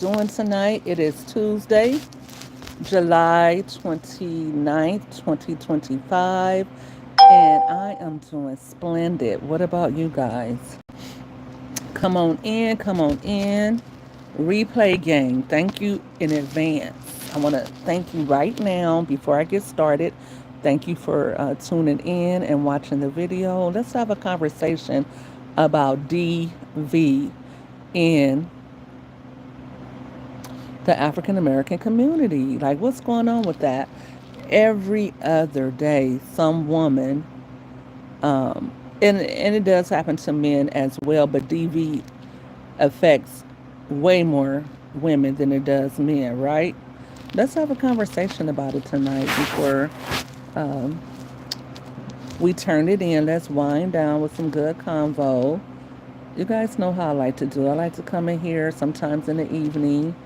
doing tonight? It is Tuesday, July 29th, 2025, and I am doing splendid. What about you guys? Come on in, come on in. Replay game. Thank you in advance. I want to thank you right now before I get started. Thank you for tuning in and watching the video. Let's have a conversation about DV in the African American community. Like, what's going on with that? Every other day, some woman, and it does happen to men as well, but DV affects way more women than it does men, right? Let's have a conversation about it tonight before um, we turn it in. Let's wind down with some good convo. You guys know how I like to do. I like to come in here sometimes in the evening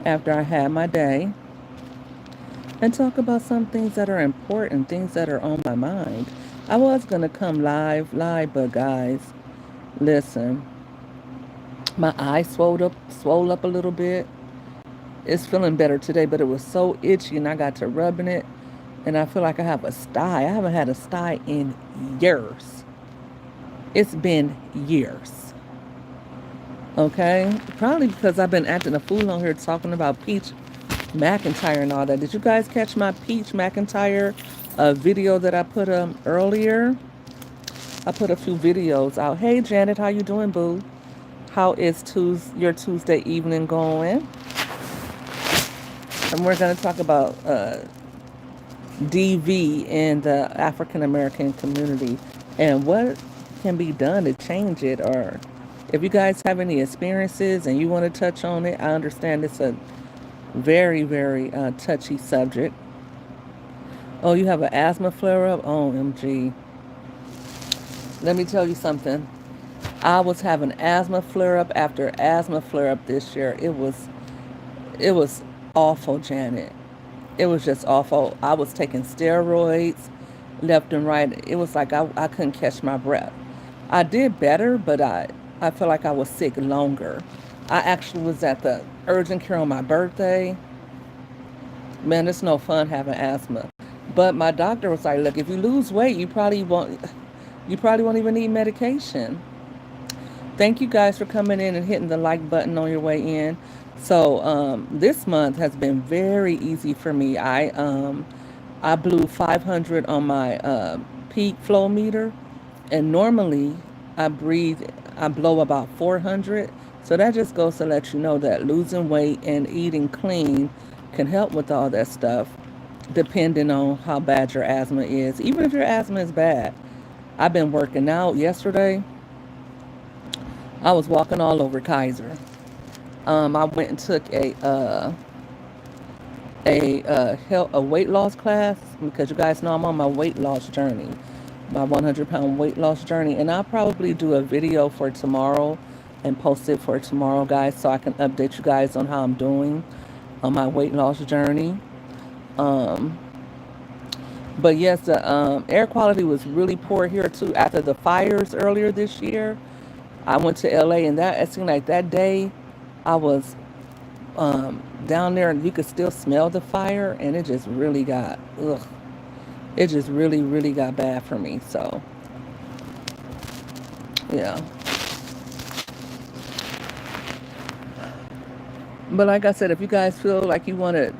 after I had my day and talk about some things that are important, things that are on my mind. I was gonna come live, but guys, listen, my eye swole up a little bit. It's feeling better today, but it was so itchy, and I got to rubbing it, and I feel like I have a sty. I haven't had a sty in years. It's been years. Okay, probably because I've been acting a fool on here talking about Peach McIntyre and all that. Did you guys catch my Peach McIntyre video that I put earlier? I put a few videos out. Hey Janet, how you doing, boo? How is your Tuesday evening going? And we're going to talk about DV in the African American community and what can be done to change it. Or if you guys have any experiences and you want to touch on it, I understand it's a very, very touchy subject. Oh, you have an asthma flare up? OMG. Let me tell you something. I was having asthma flare up after asthma flare up this year. It was awful, Janet. It was just awful. I was taking steroids left and right. It was like I couldn't catch my breath. I did better, but I felt like I was sick longer. I actually was at the urgent care on my birthday. Man, it's no fun having asthma. But my doctor was like, look, if you lose weight, you probably won't even need medication. Thank you guys for coming in and hitting the like button on your way in. So this month has been very easy for me. I blew 500 on my peak flow meter, and normally I blow about 400. So that just goes to let you know that losing weight and eating clean can help with all that stuff, depending on how bad your asthma is. Even if your asthma is bad, I've been working out. Yesterday, I was walking all over Kaiser. I went and took a weight loss class because you guys know I'm on my weight loss journey, my 100-pound weight loss journey, and I'll probably do a video for tomorrow and post it for tomorrow, guys, so I can update you guys on how I'm doing on my weight loss journey. Um, but yes, the air quality was really poor here too after the fires earlier this year. I went to LA, and that it seemed like that day I was down there and you could still smell the fire, and it just really got ugh. It just really, really got bad for me. So yeah. But like I said, if you guys feel like you want to,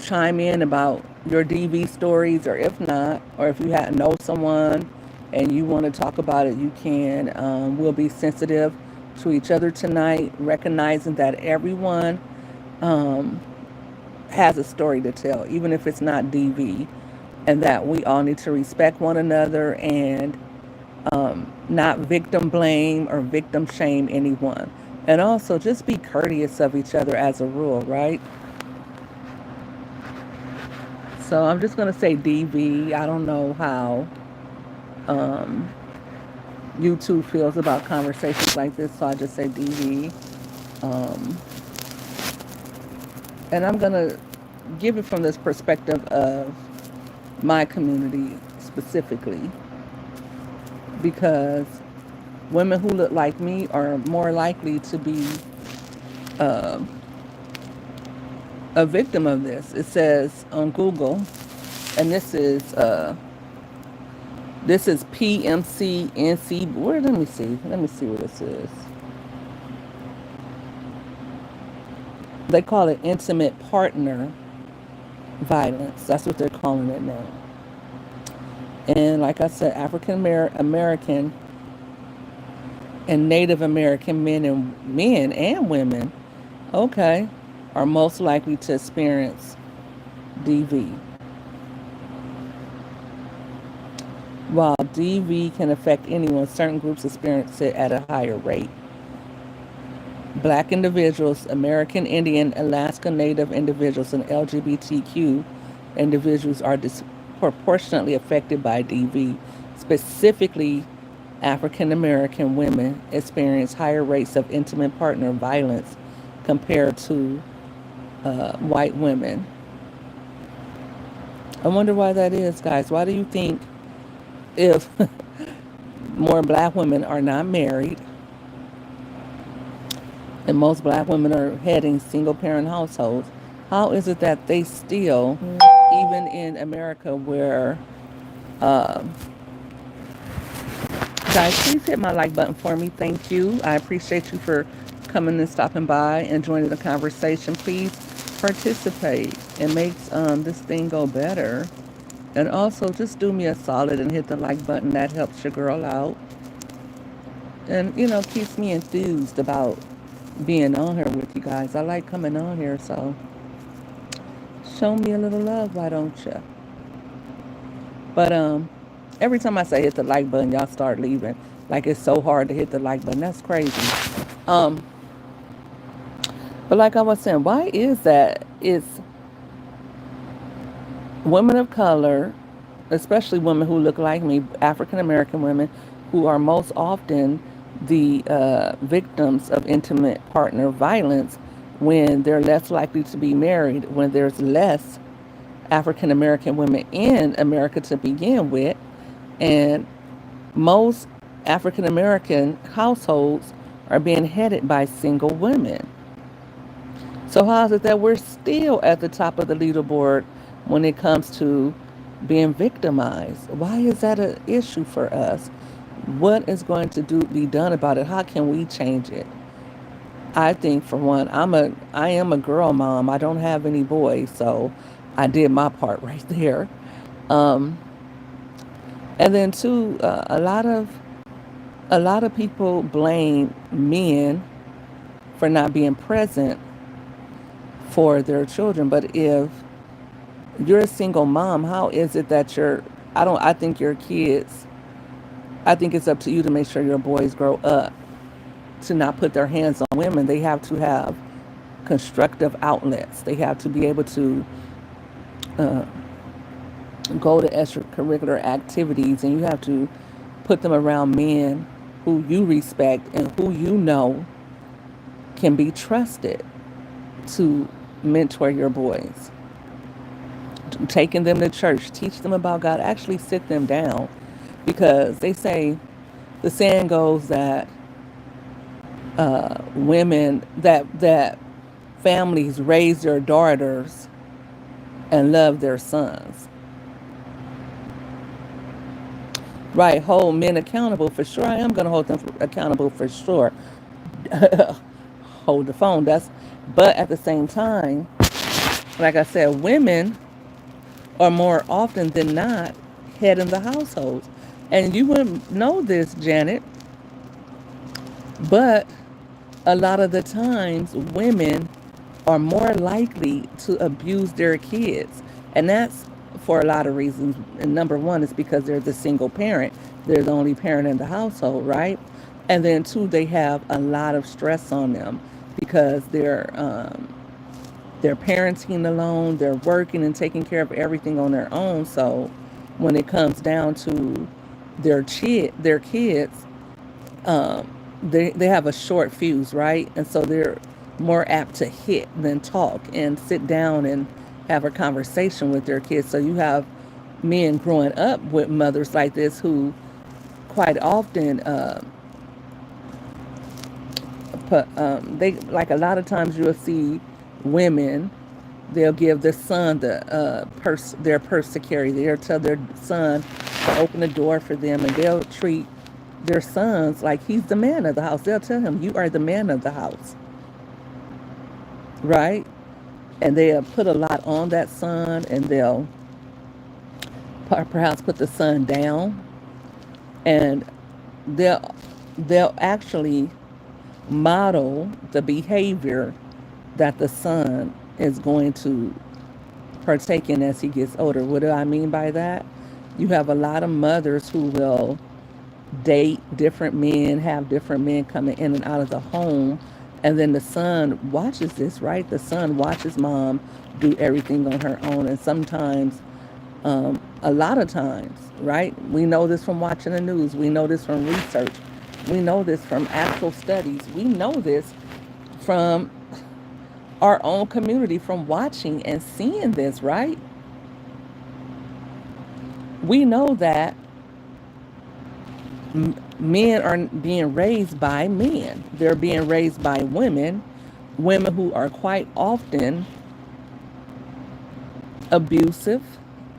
chime in about your DV stories, or if not, or if you know someone and you want to talk about it, you can. We'll be sensitive to each other tonight, recognizing that everyone um, has a story to tell, even if it's not DV, and that we all need to respect one another and not victim blame or victim shame anyone. And also just be courteous of each other as a rule, right? So I'm just going to say DV. I don't know how um, YouTube feels about conversations like this, so I just say DV. Um, and I'm going to give it from this perspective of my community specifically, because women who look like me are more likely to be uh, a victim of this. It says on Google, and this is PMCNC. Where? Let me see. Let me see what this is. They call it intimate partner violence. That's what they're calling it now. And like I said, African American and Native American men and women, okay, are most likely to experience DV. While DV can affect anyone, certain groups experience it at a higher rate. Black individuals, American Indian, Alaska Native individuals, and LGBTQ individuals are disproportionately affected by DV. Specifically, African American women experience higher rates of intimate partner violence compared to white women. I wonder why that is, guys. Why do you think if more black women are not married and most black women are heading single parent households, how is it that they still, even in America where, uh, guys, please hit my like button for me. Thank you. I appreciate you for coming and stopping by and joining the conversation. Please participate. It makes this thing go better. And also, just do me a solid and hit the like button. That helps your girl out. And, keeps me enthused about being on here with you guys. I like coming on here, so show me a little love, why don't you? But every time I say hit the like button, y'all start leaving. Like it's so hard to hit the like button. That's crazy. Um, but like I was saying, why is that? It's women of color, especially women who look like me, African American women, who are most often the victims of intimate partner violence when they're less likely to be married, when there's less African American women in America to begin with, and most African American households are being headed by single women. So how is it that we're still at the top of the leaderboard when it comes to being victimized? Why is that an issue for us? What is going to be done about it? How can we change it? I think for one, I am a girl mom. I don't have any boys, so I did my part right there. Um, and then two, a lot of people blame men for not being present for their children. But if you're a single mom, how is it that I think your kids, I think it's up to you to make sure your boys grow up to not put their hands on women. They have to have constructive outlets. They have to be able to uh, go to extracurricular activities, and you have to put them around men who you respect and who you know can be trusted to mentor your boys. Taking them to church, teach them about God, actually sit them down, because they say, the saying goes that women that families raise their daughters and love their sons. Right, hold men accountable for sure. I am going to hold them accountable for sure. Hold the phone. But at the same time, like I said, women are more often than not head in the household. And you wouldn't know this, Janet, but a lot of the times women are more likely to abuse their kids. And that's for a lot of reasons. And number one is because they're the single parent. They're the only parent in the household, right? And then two, they have a lot of stress on them because they're parenting alone, they're working and taking care of everything on their own. So when it comes down to their kids, they have a short fuse, right? And so they're more apt to hit than talk and sit down and have a conversation with their kids. So you have men growing up with mothers like this who quite often But they like a lot of times you'll see women. They'll give their son their purse to carry. They'll tell their son to open the door for them, and they'll treat their sons like he's the man of the house. They'll tell him, "You are the man of the house," right? And they'll put a lot on that son, and they'll perhaps put the son down, and they'll they'll actually model the behavior that the son is going to partake in as he gets older. What do I mean by that? You have a lot of mothers who will date different men, have different men coming in and out of the home, and then the son watches this, right? The son watches mom do everything on her own, and sometimes, a lot of times, right? We know this from watching the news. We know this from research. We know this from actual studies. We know this from our own community, from watching and seeing this, right? We know that men are being raised by men. They're being raised by women, women who are quite often abusive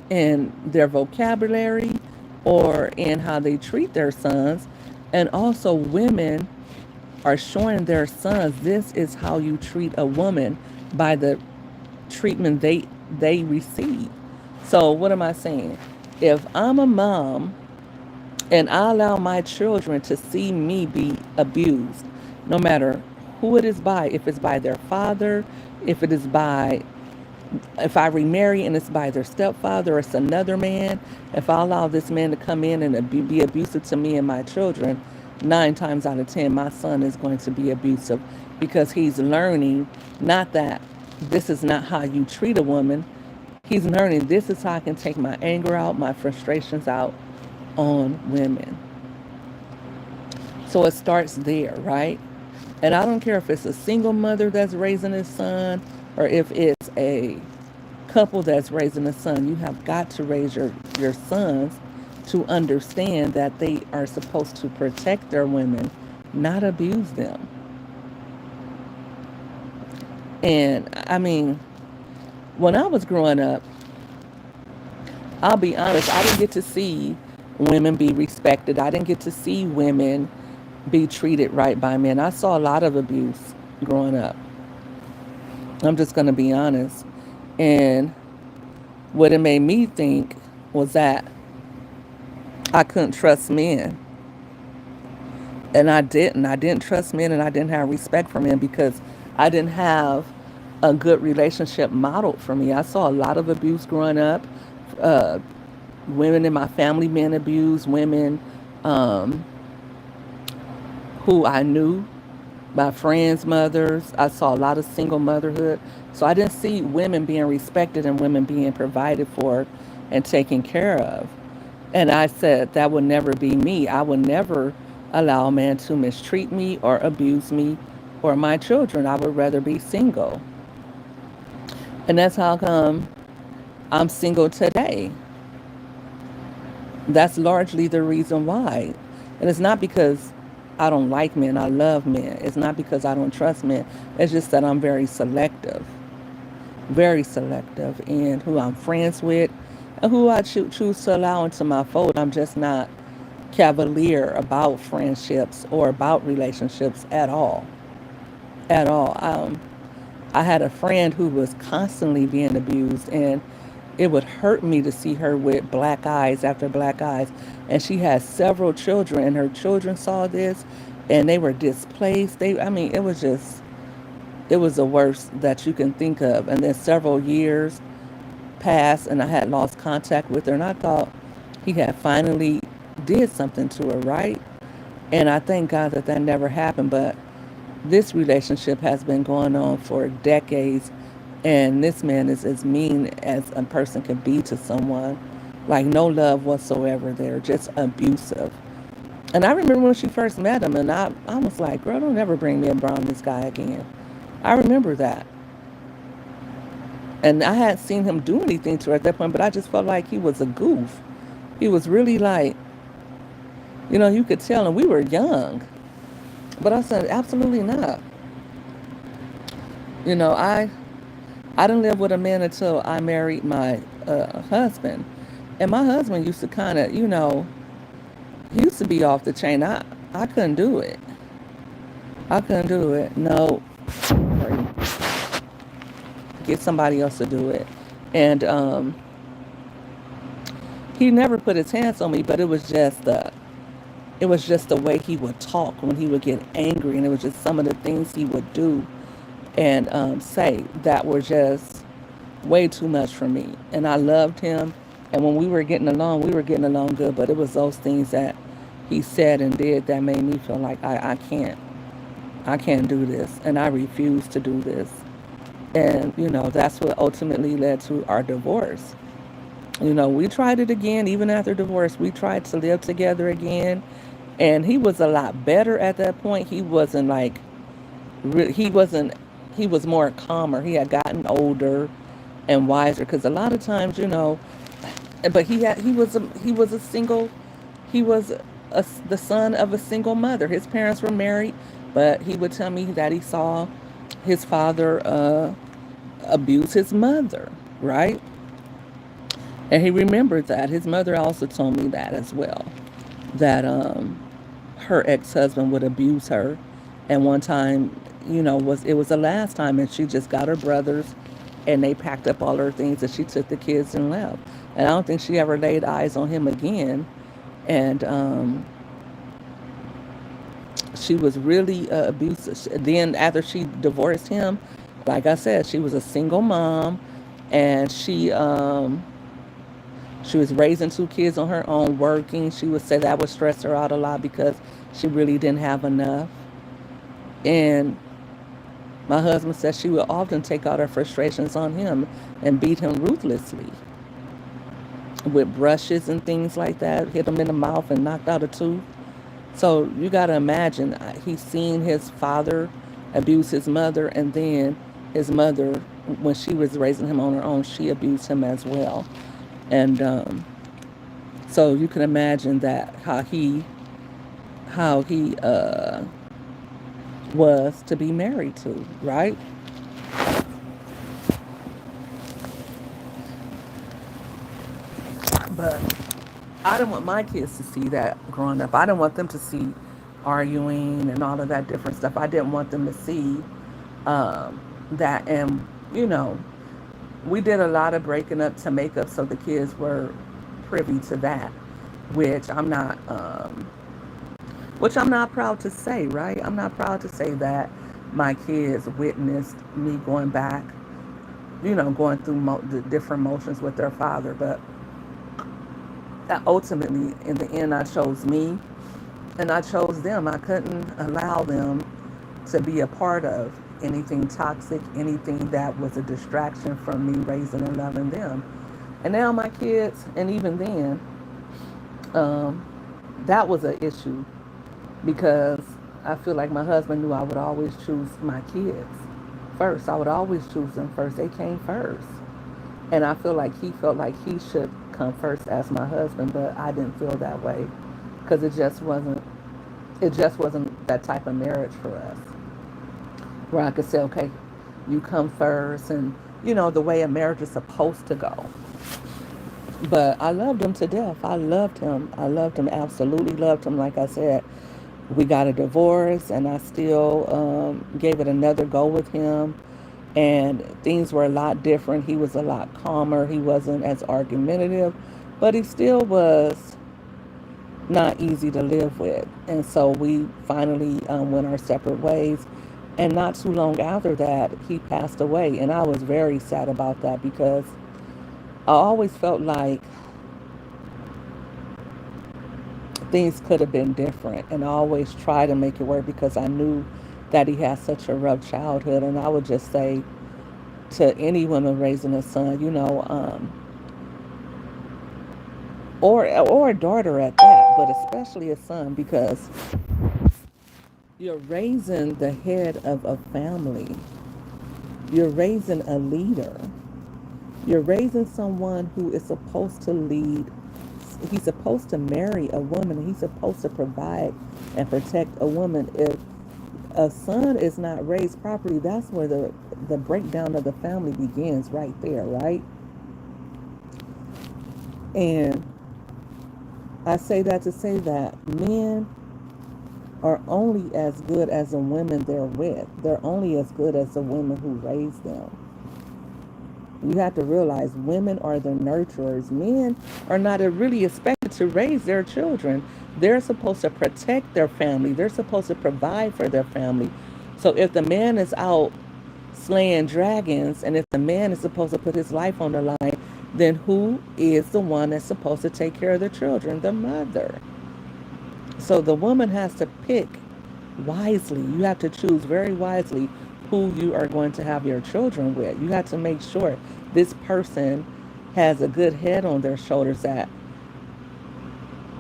in their vocabulary or in how they treat their sons. And also, women are showing their sons this is how you treat a woman by the treatment they receive. So, what am I saying? If I'm a mom and I allow my children to see me be abused, no matter who it is by, if it's by their father, if it is by, if I remarry and it's by their stepfather, or it's another man, if I allow this man to come in and be abusive to me and my children, 9 times out of 10, my son is going to be abusive because he's learning not that this is not how you treat a woman. He's learning this is how I can take my anger out, my frustrations out on women. So it starts there, right? And I don't care if it's a single mother that's raising his son or if it's a couple that's raising a son. You have got to raise your sons to understand that they are supposed to protect their women, not abuse them. And I mean, when I was growing up, I'll be honest, I didn't get to see women be respected. I didn't get to see women be treated right by men. I saw a lot of abuse growing up. I'm just going to be honest. And what it made me think was that I couldn't trust men. And I didn't. I didn't trust men and I didn't have respect for men because I didn't have a good relationship modeled for me. I saw a lot of abuse growing up. Uh, Women in my family being abused, women um, who I knew, my friends' mothers. I saw a lot of single motherhood. So I didn't see women being respected and women being provided for and taken care of. And I said that would never be me. I would never allow a man to mistreat me or abuse me or my children. I would rather be single. And that's how come I'm single today. That's largely the reason why. And it's not because I don't like men, I love men. It's not because I don't trust men. It's just that I'm very selective in who I'm friends with and who I choose to allow into my fold. I'm just not cavalier about friendships or about relationships at all. At all. I had a friend who was constantly being abused, and it would hurt me to see her with black eyes after black eyes. And she had several children, and her children saw this, and they were displaced. I mean, it was the worst that you can think of. And then several years passed, and I had lost contact with her, and I thought he had finally did something to her, right? And I thank God that that never happened. But this relationship has been going on for decades, and this man is as mean as a person can be to someone. Like, no love whatsoever there, just abusive. And I remember when she first met him, and I was like, girl, don't ever bring me around this guy again. I remember that. And I hadn't seen him do anything to her at that point, but I just felt like he was a goof. He was really like, you could tell, and we were young. But I said, absolutely not. I didn't live with a man until I married my husband. And my husband used to kind of, he used to be off the chain. I couldn't do it. I couldn't do it. No, get somebody else to do it. And he never put his hands on me, but it was just the way he would talk when he would get angry, and it was just some of the things he would do and say that were just way too much for me. And I loved him, and when we were getting along good. But it was those things that he said and did that made me feel like I can't do this, and I refuse to do this. And that's what ultimately led to our divorce. We tried it again, even after divorce. We tried to live together again, and he was a lot better at that point. He wasn't like he wasn't he was more calmer. He had gotten older and wiser, because a lot of times, but he was a single he was the son of a single mother. His parents were married, but he would tell me that he saw his father abuse his mother, right? And he remembered that. His mother also told me that as well, that her ex-husband would abuse her. And one time, it was the last time, and she just got her brothers, and they packed up all her things, and she took the kids and left. And I don't think she ever laid eyes on him again. And she was really abusive. Then after she divorced him, like I said, she was a single mom, and she was raising two kids on her own, working. She would say that would stress her out a lot because she really didn't have enough. And my husband said she would often take out her frustrations on him and beat him ruthlessly with brushes and things like that, hit him in the mouth and knocked out a tooth. So you got to imagine, he's seen his father abuse his mother, and then his mother, when she was raising him on her own, she abused him as well. And so you can imagine that how he was to be married to, right? But I didn't want my kids to see that growing up. I didn't want them to see arguing and all of that different stuff. I didn't want them to see that. And you know, we did a lot of breaking up to make up, so the kids were privy to that, which I'm not proud to say, right? I'm not proud to say that my kids witnessed me going back, going through the different motions with their father. But that ultimately, in the end, I chose me, and I chose them. I couldn't allow them to be a part of anything toxic, anything that was a distraction from me raising and loving them. And now my kids, and even then, um, that was an issue, because I feel like my husband knew I would always choose my kids first. I would always choose them first. They came first. And I feel like he felt like he should come first as my husband, but I didn't feel that way, because it just wasn't that type of marriage for us, where I could say, okay, you come first, and the way a marriage is supposed to go. But I loved him to death. I loved him. I loved him, absolutely loved him. Like I said, we got a divorce, and I still gave it another go with him. And things were a lot different. He was a lot calmer. He wasn't as argumentative, but he still was not easy to live with. And so we finally went our separate ways. And not too long after that, he passed away. And I was very sad about that, because I always felt like things could have been different. And I always tried to make it work, because I knew that he had such a rough childhood. And I would just say to any woman raising a son, or a daughter at that, but especially a son, because you're raising the head of a family. You're raising a leader. You're raising someone who is supposed to lead. He's supposed to marry a woman. He's supposed to provide and protect a woman. If a son is not raised properly, that's where the breakdown of the family begins right there, right? And I say that to say that men are only as good as the women they're with. They're only as good as the women who raise them. You have to realize women are the nurturers. Men are not really expected to raise their children. They're supposed to protect their family. They're supposed to provide for their family. So if the man is out slaying dragons and if the man is supposed to put his life on the line, then who is the one that's supposed to take care of the children? The mother. So the woman has to pick wisely. You have to choose very wisely who you are going to have your children with. You have to make sure this person has a good head on their shoulders, that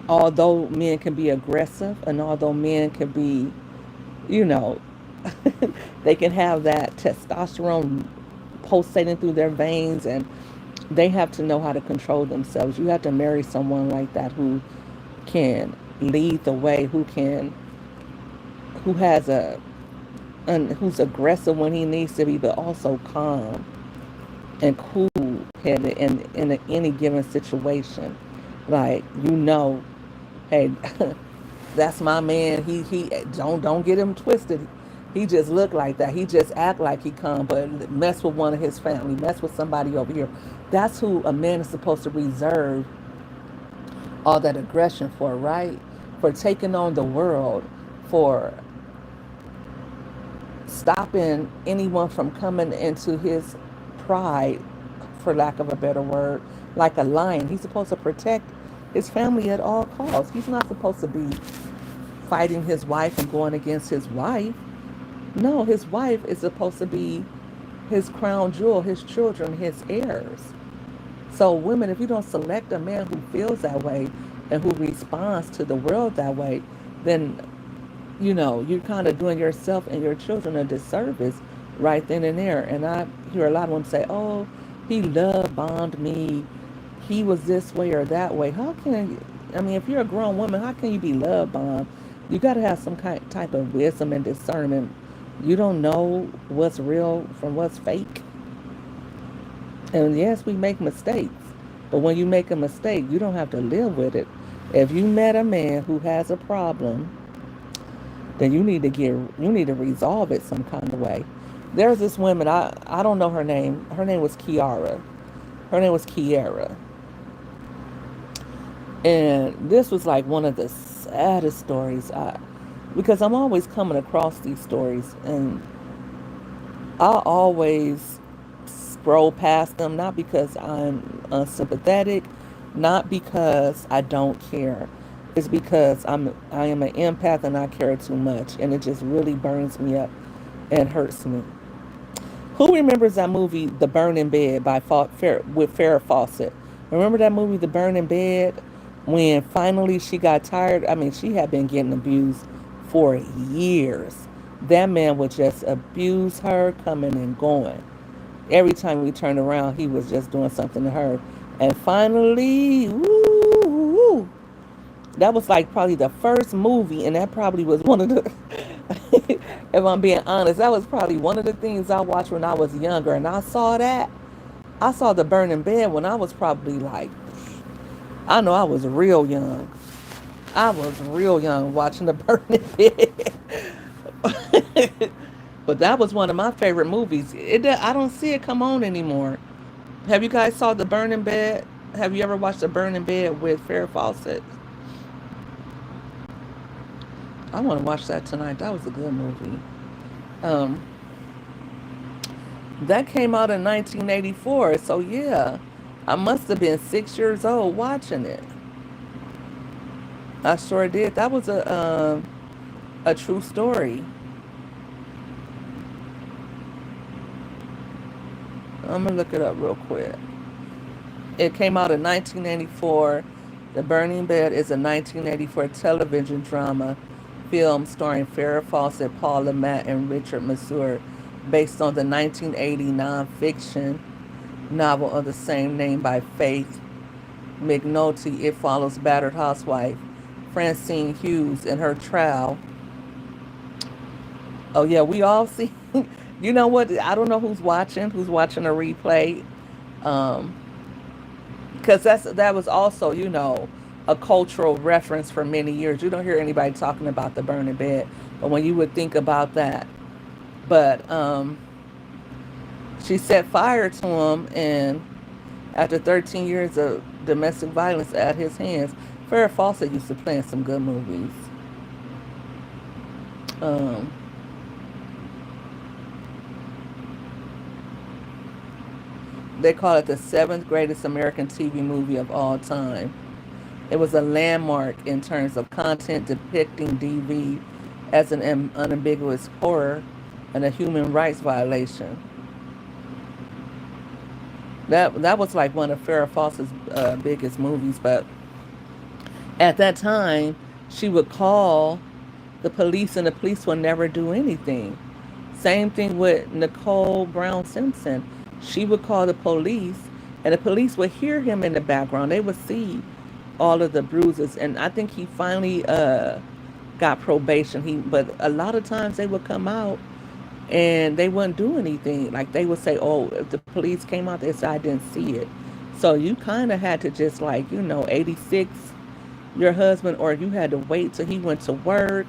although men can be aggressive and although men can be, you know, they can have that testosterone pulsating through their veins, and they have to know how to control themselves. You have to marry someone like that who can lead the way, who has a and who's aggressive when he needs to be, but also calm and cool headed in any given situation. Like, hey, that's my man. He don't get him twisted. He just look like that. He just act like he calm, but mess with one of his family, mess with somebody over here. That's who a man is supposed to reserve all that aggression for, right? For taking on the world, for stopping anyone from coming into his pride, for lack of a better word, like a lion. He's supposed to protect his family at all costs. He's not supposed to be fighting his wife and going against his wife. No, his wife is supposed to be his crown jewel, his children, his heirs. So, women, if you don't select a man who feels that way and who responds to the world that way, then you're kind of doing yourself and your children a disservice right then and there. And I hear a lot of them say, oh, he love bombed me. He was this way or that way. If you're a grown woman, how can you be love bombed? You got to have some type of wisdom and discernment. You don't know what's real from what's fake. And yes, we make mistakes. But when you make a mistake, you don't have to live with it. If you met a man who has a problem, then you need to resolve it some kind of way. There's this woman, I don't know her name. Her name was Kiara. Her name was Kiara. And this was like one of the saddest stories, because I'm always coming across these stories, and I always scroll past them, not because I'm unsympathetic, not because I don't care. It's because I am an empath and I care too much, and it just really burns me up and hurts me. Who remembers that movie, The Burning Bed, with Farrah Fawcett? Remember that movie, The Burning Bed, when finally she got tired? I mean, she had been getting abused for years. That man would just abuse her, coming and going. Every time we turned around, he was just doing something to her. And finally, woo, that was like probably the first movie, and that probably was one of the, if I'm being honest, that was probably one of the things I watched when I was younger. And I saw The Burning Bed when I was probably like, I know I was real young. I was real young watching The Burning Bed. But that was one of my favorite movies. I don't see it come on anymore. Have you guys saw The Burning Bed? Have you ever watched The Burning Bed with Farrah Fawcett? I want to watch that tonight. That was a good movie. Um, that came out in 1984. So yeah, I must have been 6 years old watching it. I sure did. That was a true story. I'm gonna look it up real quick. It came out in 1984. The Burning Bed is a 1984 television drama film starring Farrah Fawcett, Paul Lamont, and Richard Masur, based on the 1980 nonfiction novel of the same name by Faith McNulty. It follows battered housewife Francine Hughes in her trial Oh yeah, we all see. You know what? I don't know who's watching a replay, um, because that was also, a cultural reference for many years. You don't hear anybody talking about the burning bed, but when you would think about that, but she set fire to him, and after 13 years of domestic violence at his hands, Farrah Fawcett used to play in some good movies. Um, they call it the seventh greatest American TV movie of all time. It was a landmark in terms of content depicting DV as an unambiguous horror and a human rights violation. That was like one of Farrah Fawcett's biggest movies, but at that time, she would call the police, and the police would never do anything. Same thing with Nicole Brown Simpson. She would call the police, and the police would hear him in the background. They would see all of the bruises, and I think he finally got probation. But a lot of times they would come out and they wouldn't do anything. Like they would say, "Oh, if the police came out, they said I didn't see it." So you kind of had to just, like, 86 your husband, or you had to wait till he went to work,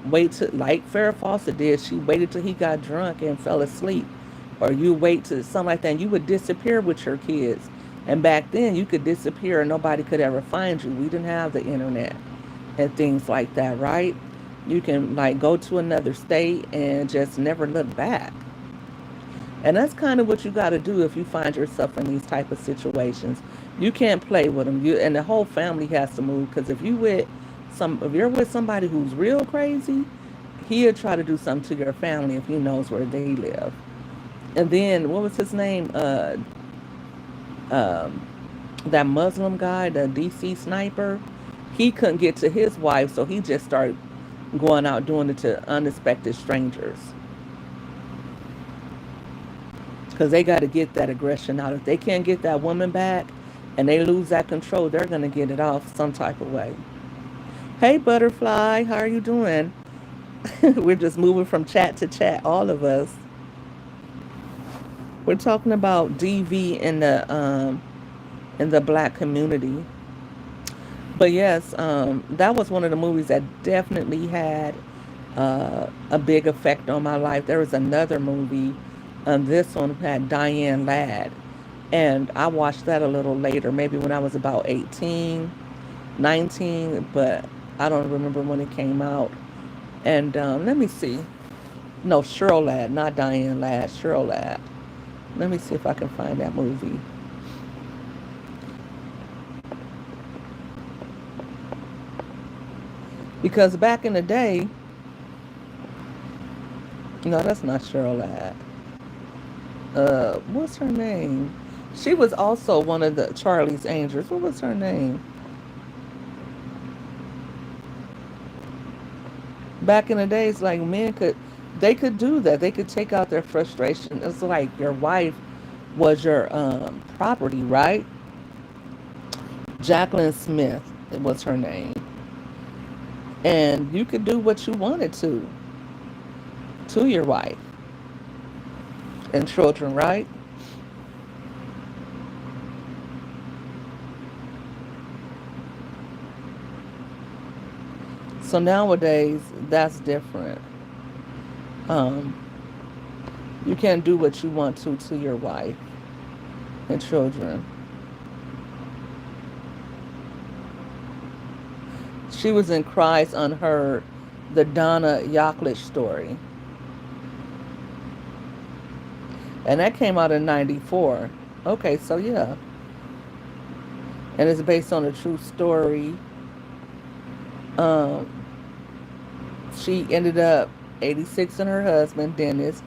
wait till, like Farrah Fawcett did, she waited till he got drunk and fell asleep, or you wait till something like that, and you would disappear with your kids. And back then, you could disappear and nobody could ever find you. We didn't have the internet and things like that, right? You can, like, go to another state and just never look back. And that's kind of what you got to do if you find yourself in these type of situations. You can't play with them. And the whole family has to move, because if you're with somebody who's real crazy, he'll try to do something to your family if he knows where they live. And then what was his name? Um, that Muslim guy, the DC sniper. He couldn't get to his wife, so he just started going out doing it to unexpected strangers, because they got to get that aggression out. If they can't get that woman back and they lose that control, they're going to get it off some type of way. Hey, Butterfly, how are you doing? We're just moving from chat to chat, all of us. We're talking about DV in the black community. But yes, that was one of the movies that definitely had a big effect on my life. There was another movie, this one had Diane Ladd, and I watched that a little later, maybe when I was about 18, 19, but I don't remember when it came out. And let me see. No, Cheryl Ladd, not Diane Ladd, Cheryl Ladd. Let me see if I can find that movie. Because back in the day, no, that's not Cheryl Ladd. What's her name? She was also one of the Charlie's Angels. What was her name? Back in the days, like, they could do that. They could take out their frustration. It's like your wife was your property, right? Jacqueline Smith, it was her name. And you could do what you wanted to your wife and children, right? So nowadays, that's different. Um, you can't do what you want to your wife and children. She was in Cries Unheard, the Donna Yocklish story. And that came out in 94. Okay, so yeah. And it's based on a true story. Um, she ended up 86 and her husband, Dennis,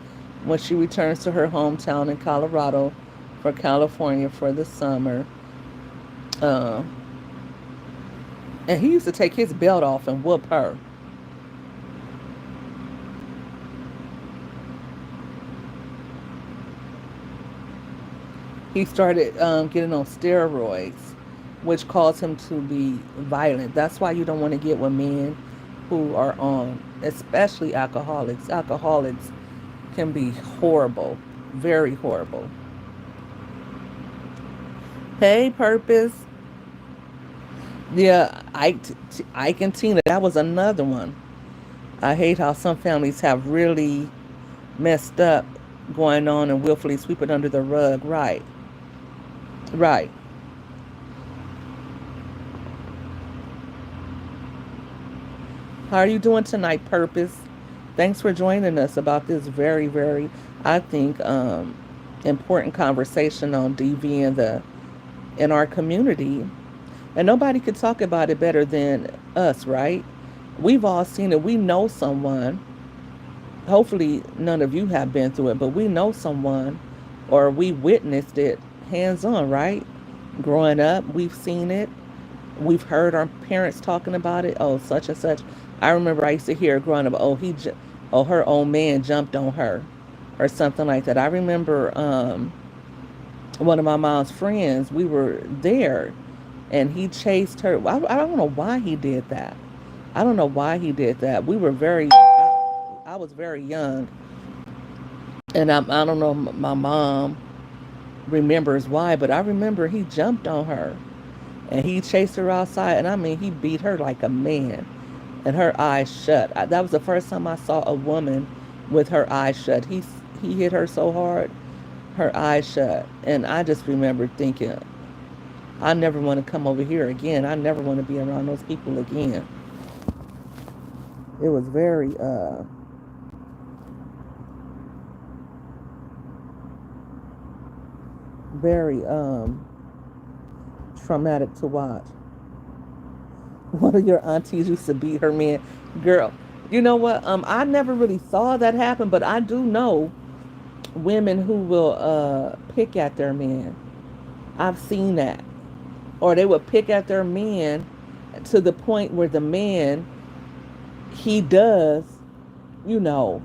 when she returns to her hometown in Colorado for California for the summer. Um, and he used to take his belt off and whoop her. He started getting on steroids, which caused him to be violent. That's why you don't want to get with men who are on, especially alcoholics. Alcoholics can be horrible, very horrible. Hey, Purpose. Yeah, Ike and Tina, that was another one. I hate how some families have really messed up going on and willfully sweep it under the rug. Right, right. How are you doing tonight, Purpose? Thanks for joining us about this very, very, I think, important conversation on DV in our community. And nobody could talk about it better than us, right? We've all seen it. We know someone. Hopefully, none of you have been through it, but we know someone or we witnessed it hands on, right? Growing up, we've seen it. We've heard our parents talking about it. Oh, such and such. I remember I used to hear growing up, oh, oh, her old man jumped on her or something like that. I remember one of my mom's friends, we were there and he chased her. I don't know why he did that. I don't know why he did that. I was very young, and I don't know, my mom remembers why, but I remember he jumped on her and he chased her outside. And I mean, he beat her like a man and her eyes shut. That was the first time I saw a woman with her eyes shut. He hit her so hard, her eyes shut. And I just remember thinking, I never want to come over here again. I never want to be around those people again. It was very traumatic to watch. One of your aunties used to beat her man. Girl, you know what? I never really saw that happen, but I do know women who will pick at their man. I've seen that. Or they would pick at their man to the point where the man, he does, you know,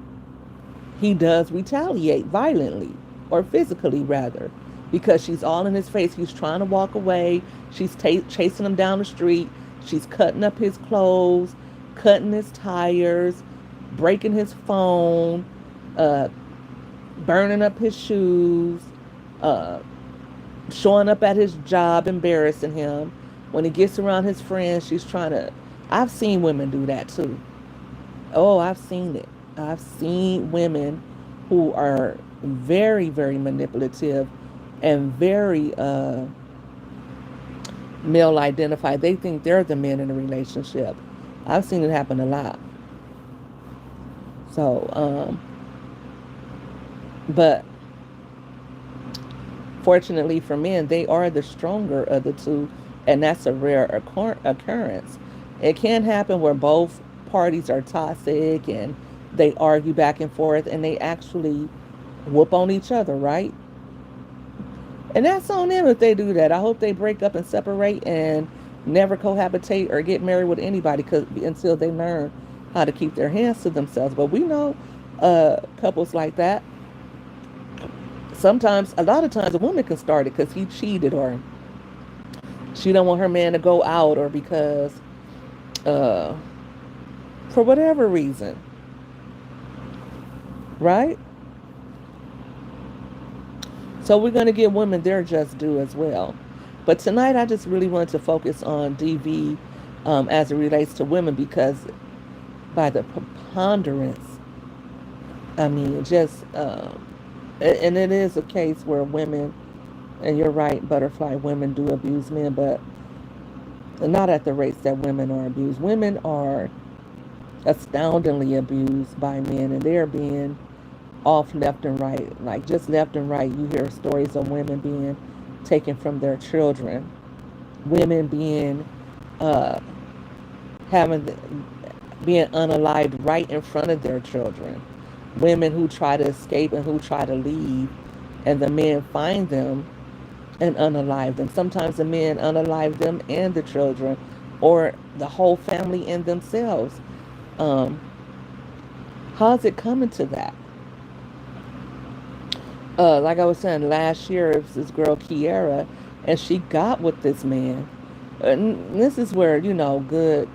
he does retaliate violently or physically rather, because she's all in his face. He's trying to walk away. She's chasing him down the street. She's cutting up his clothes, cutting his tires, breaking his phone, uh, burning up his shoes, uh, showing up at his job, embarrassing him. When he gets around his friends, she's trying to. I've seen women do that too. Oh, I've seen it. I've seen women who are very, very manipulative and very male identified. They think they're the men in a relationship. I've seen it happen a lot. So, but fortunately for men, they are the stronger of the two, and that's a rare occurrence. It can happen where both parties are toxic and they argue back and forth and they actually whoop on each other, right? And that's on them if they do that. I hope they break up and separate and never cohabitate or get married with anybody until they learn how to keep their hands to themselves. But we know couples like that. Sometimes, a lot of times, a woman can start it because he cheated or she don't want her man to go out or because uh, for whatever reason, right? So we're going to give women their just due as well. But tonight, I just really wanted to focus on DV as it relates to women because by the preponderance, I mean, just, and it is a case where women, and you're right, Butterfly, women do abuse men, but not at the rates that women are abused. Women are astoundingly abused by men, and they're being off left and right. Like just left and right, you hear stories of women being taken from their children, women being uh, having being unalived right in front of their children, women who try to escape and who try to leave, and the men find them and unalive them. Sometimes the men unalive them and the children, or the whole family and themselves. Um, how's it coming to that? Like I was saying, last year it was this girl Kiera, and she got with this man. And this is where good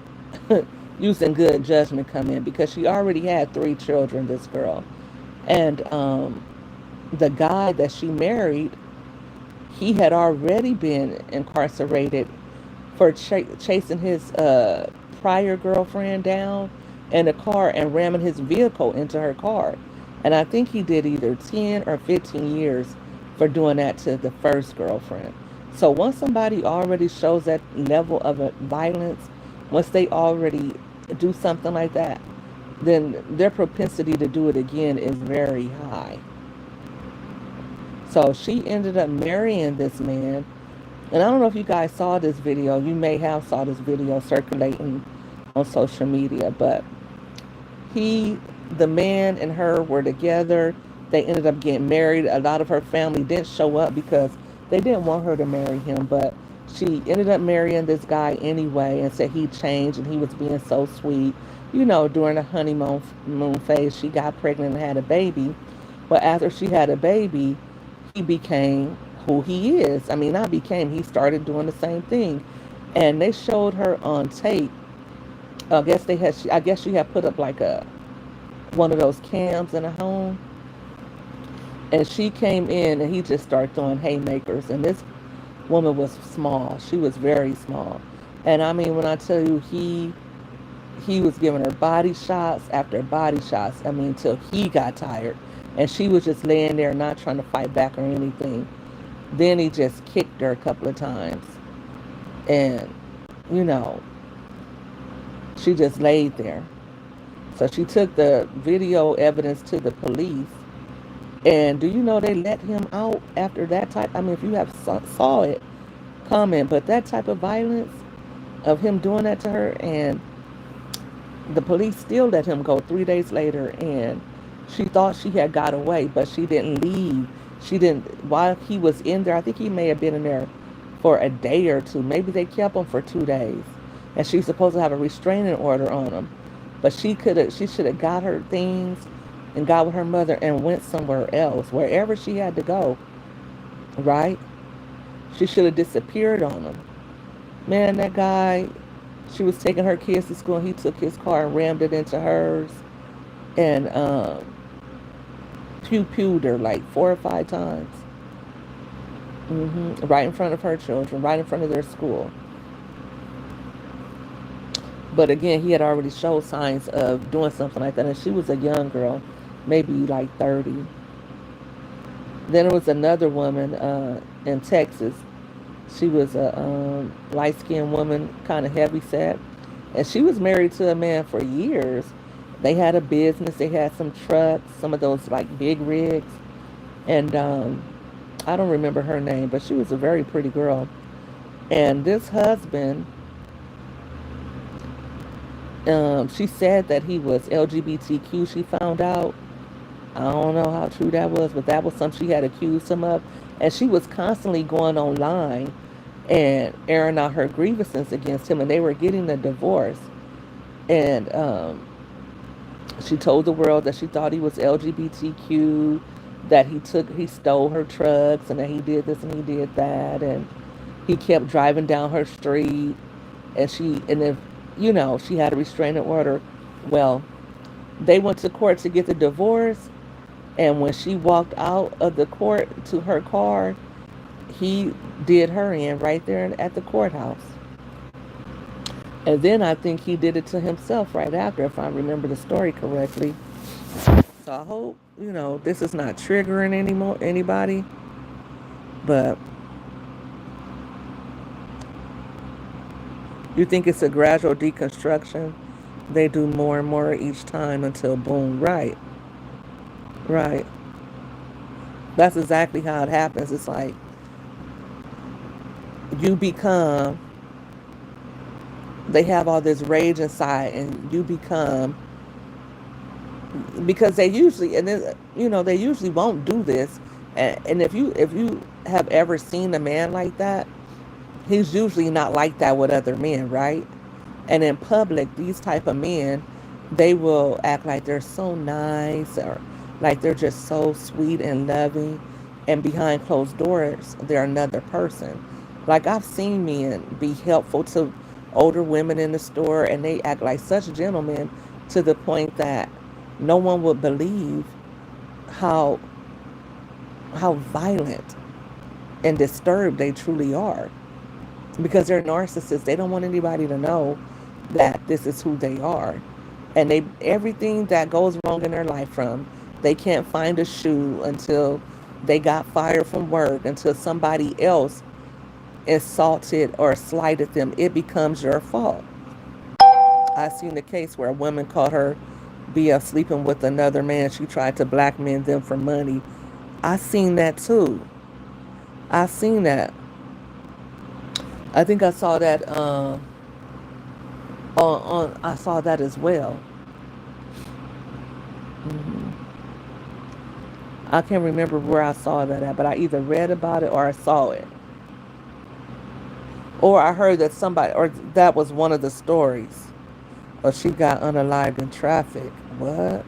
using good judgment come in, because she already had 3 children, this girl. And the guy that she married, he had already been incarcerated for chasing his prior girlfriend down in a car and ramming his vehicle into her car. And I think he did either 10 or 15 years for doing that to the first girlfriend. So once somebody already shows that level of violence, once they already do something like that, then their propensity to do it again is very high. So she ended up marrying this man. And I don't know if you guys saw this video. You may have saw this video circulating on social media, but he, the man and her were together. They ended up getting married. A lot of her family didn't show up because they didn't want her to marry him, but she ended up marrying this guy anyway and said he changed and he was being so sweet. You know, during the honeymoon phase, she got pregnant and had a baby. But after she had a baby, he became who he is. I mean, not became, he started doing the same thing. And they showed her on tape. I guess she had put up like a one of those cams in a home, and she came in and he just started throwing haymakers. And this woman was small. She was very small. And I mean, when I tell you, he was giving her body shots after body shots. I mean, till he got tired. And she was just laying there not trying to fight back or anything. Then he just kicked her a couple of times. And, you know, she just laid there. So she took the video evidence to the police. And do you know they let him out after that type? I mean, if you have saw it, comment. But that type of violence of him doing that to her, and the police still let him go 3 days later. And she thought she had got away, but she didn't leave. She didn't, while he was in there, I think he may have been in there for a day or two. Maybe they kept him for 2 days. And she's supposed to have a restraining order on him. But she should have got her things and got with her mother and went somewhere else, wherever she had to go, right? She should have disappeared on him. Man, that guy, she was taking her kids to school and he took his car and rammed it into hers and pew-pewed her like 4 or 5 times. Right in front of her children, right in front of their school. But again, he had already showed signs of doing something like that. And she was a young girl, maybe like 30. Then there was another woman in Texas. She was a light-skinned woman, kind of heavy set. And she was married to a man for years. They had a business. They had some trucks, some of those like big rigs. And I don't remember her name, but she was a very pretty girl. And this husband, she said that he was LGBTQ, she found out. I don't know how true that was, but that was something she had accused him of. And she was constantly going online and airing out her grievances against him, and they were getting a divorce. And she told the world that she thought he was LGBTQ, that he stole her trucks, and that he did this and he did that, and he kept driving down her street, and if she had a restraining order. Well, they went to court to get the divorce, and when she walked out of the court to her car, he did her in right there at the courthouse. And then I think he did it to himself right after, if I remember the story correctly. So I hope, this is not triggering anybody. But you think it's a gradual deconstruction? They do more and more each time until boom, right. Right. That's exactly how it happens. It's like you become, they have all this rage inside, and you become, because they usually, and then, they usually won't do this. And if you have ever seen a man like that, he's usually not like that with other men, right? And in public, these type of men, they will act like they're so nice, or like they're just so sweet and loving. And behind closed doors, they're another person. Like I've seen men be helpful to older women in the store, and they act like such gentlemen to the point that no one would believe how violent and disturbed they truly are, because they're narcissists. They don't want anybody to know that this is who they are. And they, everything that goes wrong in their life, from they can't find a shoe until they got fired from work, until somebody else assaulted or slighted them, it becomes your fault. I seen the case where a woman caught her BF sleeping with another man. She tried to blackmail them for money. I seen that too. I seen that. I think I saw that on I saw that as well. Hmm. I can't remember where I saw that at, but I either read about it or I saw it, or I heard that somebody, or that was one of the stories. Or she got unalived in traffic. What?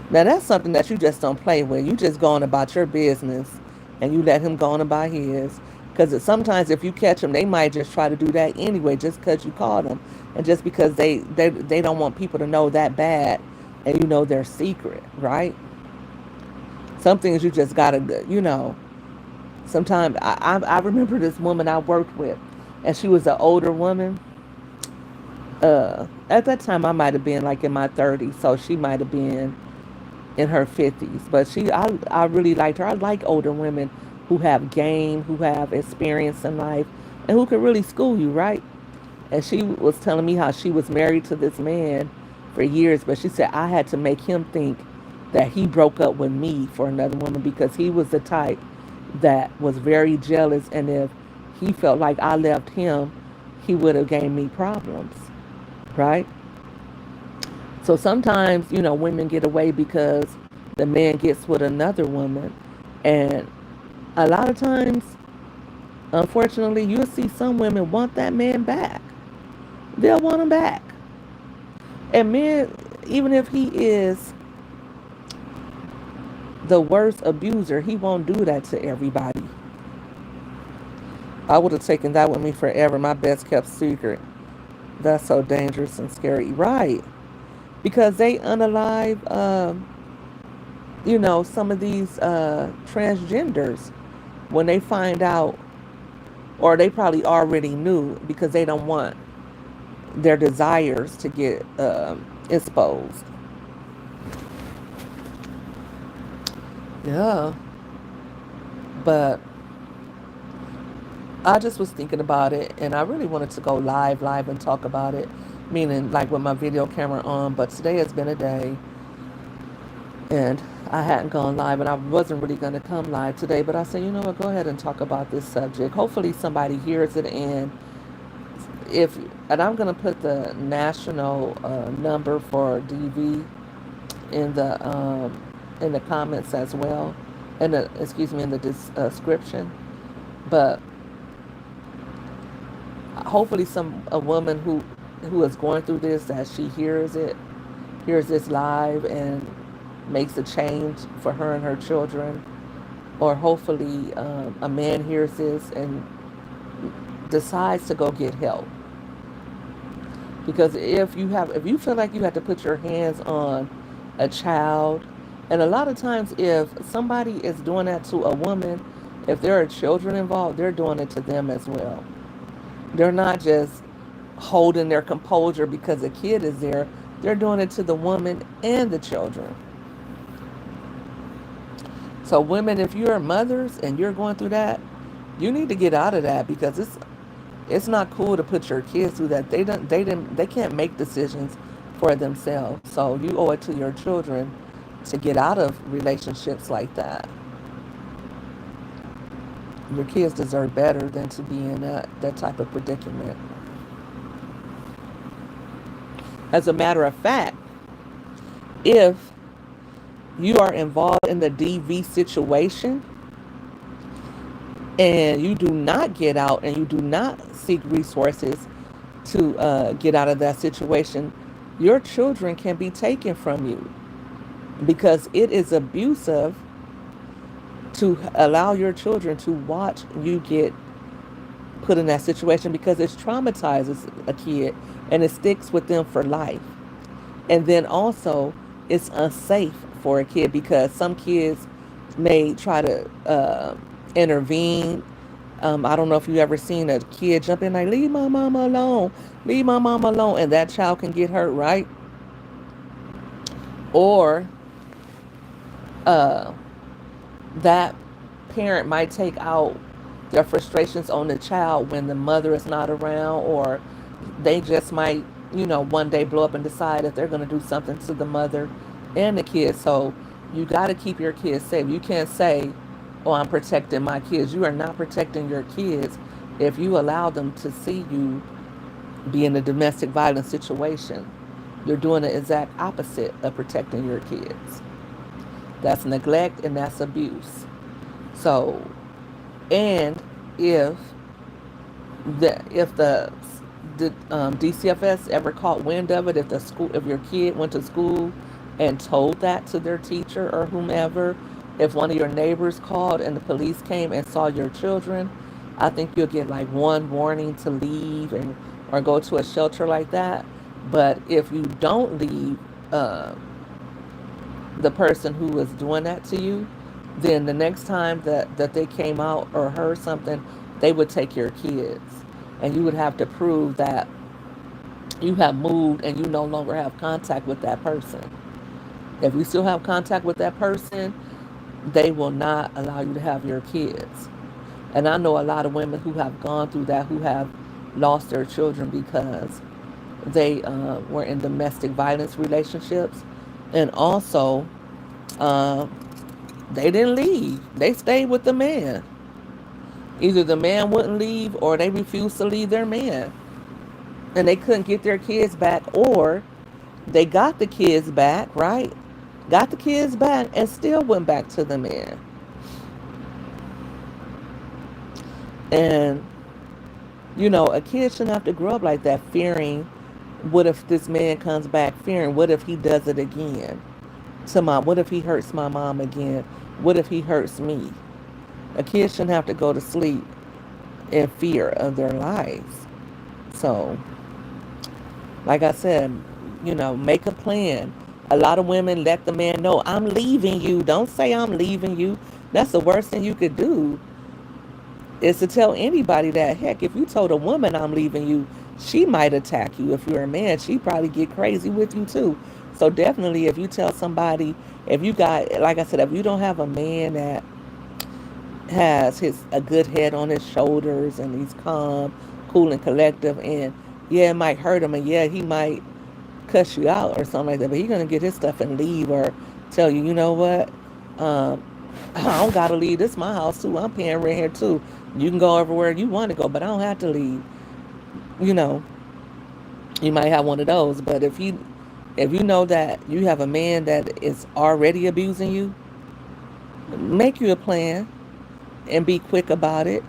Now that's something that you just don't play with. You just go on about your business, and you let him go on about his. Because sometimes if you catch them, they might just try to do that anyway, just because you caught them, and just because they don't want people to know that bad, and you know their secret, right? Some things you just gotta, Sometimes I remember this woman I worked with, and she was an older woman. At that time I might have been like in my 30s, so she might have been in her 50s. But I really liked her. I like older women who have game, who have experience in life, and who can really school you, right? And she was telling me how she was married to this man for years, but she said I had to make him think that he broke up with me for another woman, because he was the type that was very jealous, and if he felt like I left him, he would have gave me problems, right? So sometimes, women get away because the man gets with another woman. And a lot of times, unfortunately, you'll see some women want that man back. They'll want him back. And men, even if he is the worst abuser, he won't do that to everybody. I would have taken that with me forever, my best kept secret. That's so dangerous and scary. Right. Because they unalive, some of these transgenders, when they find out, or they probably already knew, because they don't want their desires to get exposed. Yeah, but I just was thinking about it, and I really wanted to go live and talk about it, meaning like with my video camera on. But today has been a day, and I hadn't gone live, and I wasn't really going to come live today. But I said, you know what, go ahead and talk about this subject. Hopefully, somebody hears it, and if and I'm going to put the national number for DV in the comments as well, in the excuse me in the description. But hopefully, a woman who is going through this, that she hears this live, and makes a change for her and her children. Or hopefully, a man hears this and decides to go get help. Because if you feel like you have to put your hands on a child, and a lot of times if somebody is doing that to a woman, if there are children involved, they're doing it to them as well. They're not just holding their composure because a kid is there. They're doing it to the woman and the children. So women, if you're mothers and you're going through that, you need to get out of that, because it's not cool to put your kids through that. They can't make decisions for themselves. So you owe it to your children to get out of relationships like that. Your kids deserve better than to be in that type of predicament. As a matter of fact, if you are involved in the DV situation and you do not get out, and you do not seek resources to get out of that situation, your children can be taken from you, because it is abusive to allow your children to watch you get put in that situation because it traumatizes a kid and it sticks with them for life. And then also, it's unsafe for a kid because some kids may try to intervene. I don't know if you ever seen a kid jump in like, leave my mama alone, leave my mama alone, and that child can get hurt, right? Or uh, that parent might take out their frustrations on the child when the mother is not around, or they just might, one day blow up and decide that they're going to do something to the mother and the kids. So you got to keep your kids safe. You can't say, oh, I'm protecting my kids. You are not protecting your kids if you allow them to see you be in a domestic violence situation. You're doing the exact opposite of protecting your kids. That's neglect and that's abuse. So, and if if the DCFS ever caught wind of it, if your kid went to school and told that to their teacher or whomever, if one of your neighbors called and the police came and saw your children, I think you'll get like one warning to leave and or go to a shelter like that. But if you don't leave, uh, the person who was doing that to you, then the next time that they came out or heard something, they would take your kids. And you would have to prove that you have moved and you no longer have contact with that person. If you still have contact with that person, they will not allow you to have your kids. And I know a lot of women who have gone through that, who have lost their children because they were in domestic violence relationships. And also, uh, they didn't leave. They stayed with the man. Either the man wouldn't leave or they refused to leave their man. And they couldn't get their kids back, or they got the kids back, right? Got the kids back and still went back to the man. And, a kid shouldn't have to grow up like that, fearing what if this man comes back, fearing what if he does it again to mom? What if he hurts my mom again? What if he hurts me? A kid shouldn't have to go to sleep in fear of their lives. So, like I said, make a plan. A lot of women let the man know, I'm leaving you. Don't say I'm leaving you. That's the worst thing you could do is to tell anybody that. Heck, if you told a woman I'm leaving you, she might attack you. If you're a man, she probably get crazy with you too. So definitely if you tell somebody, if you got, like I said, if you don't have a man that has his a good head on his shoulders and he's calm, cool and collective, and yeah, it might hurt him and yeah, he might cuss you out or something like that, but he's gonna get his stuff and leave or tell you, you know what, um, I don't gotta leave. This is my house too. I'm paying rent here too. You can go everywhere you want to go, but I don't have to leave. You know, you might have one of those, but if you know that you have a man that is already abusing you, make you a plan and be quick about it.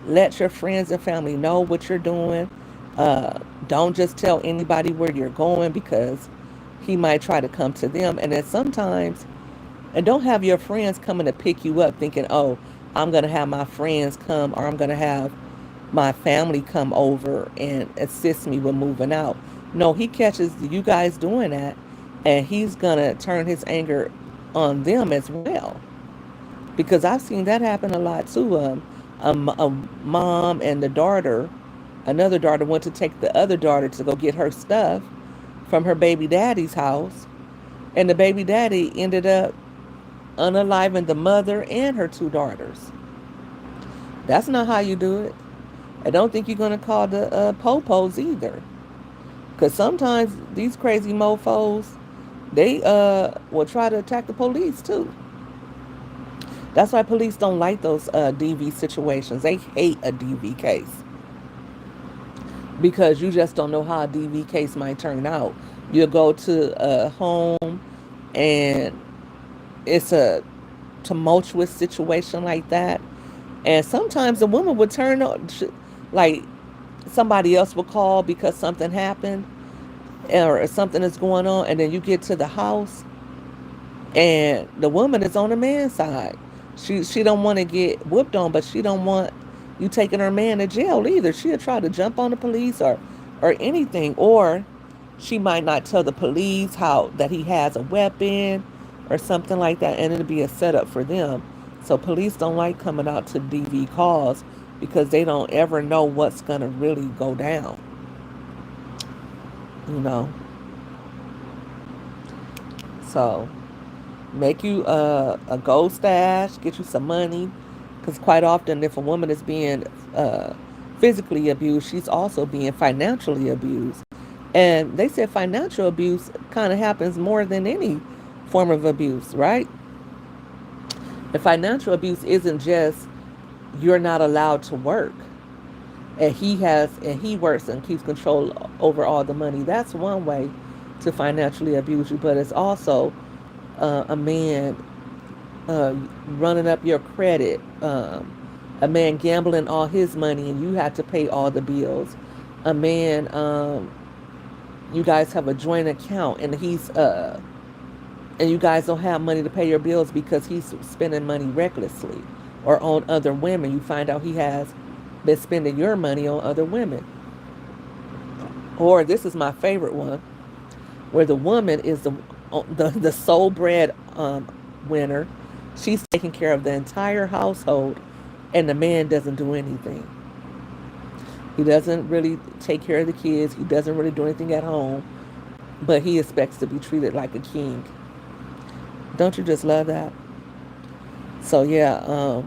Let your friends and family know what you're doing. Don't just tell anybody where you're going because he might try to come to them. And then sometimes, and don't have your friends coming to pick you up thinking, oh, I'm going to have my friends come or I'm going to have my family come over and assist me with moving out. No, he catches you guys doing that and he's going to turn his anger on them as well. Because I've seen that happen a lot too. A mom and the daughter, another daughter went to take the other daughter to go get her stuff from her baby daddy's house, and the baby daddy ended up unaliving the mother and her two daughters. That's not how you do it. I don't think you're going to call the popos either. Because sometimes these crazy mofos, they will try to attack the police too. That's why police don't like those DV situations. They hate a DV case because you just don't know how a DV case might turn out. You'll go to a home and it's a tumultuous situation like that. And sometimes the woman would turn on, like somebody else will call because something happened or something is going on. And then you get to the house and the woman is on the man's side. She don't want to get whooped on, but she don't want you taking her man to jail either. She'll try to jump on the police or anything, or she might not tell the police how that he has a weapon or something like that, and it'll be a setup for them. So police don't like coming out to DV calls because they don't ever know what's gonna really go down. You know, so make you a gold stash, get you some money, because quite often, if a woman is being physically abused, she's also being financially abused. And they said financial abuse kind of happens more than any form of abuse, right? And financial abuse isn't just you're not allowed to work and he works and keeps control over all the money. That's one way to financially abuse you, but it's also a man uh, running up your credit, a man gambling all his money and you have to pay all the bills, a man, you guys have a joint account and you guys don't have money to pay your bills because he's spending money recklessly or on other women. You find out he has been spending your money on other women. Or this is my favorite one, where the woman is the sole bread winner. She's taking care of the entire household, and the man doesn't do anything. He doesn't really take care of the kids. He doesn't really do anything at home, but he expects to be treated like a king. Don't you just love that? So yeah,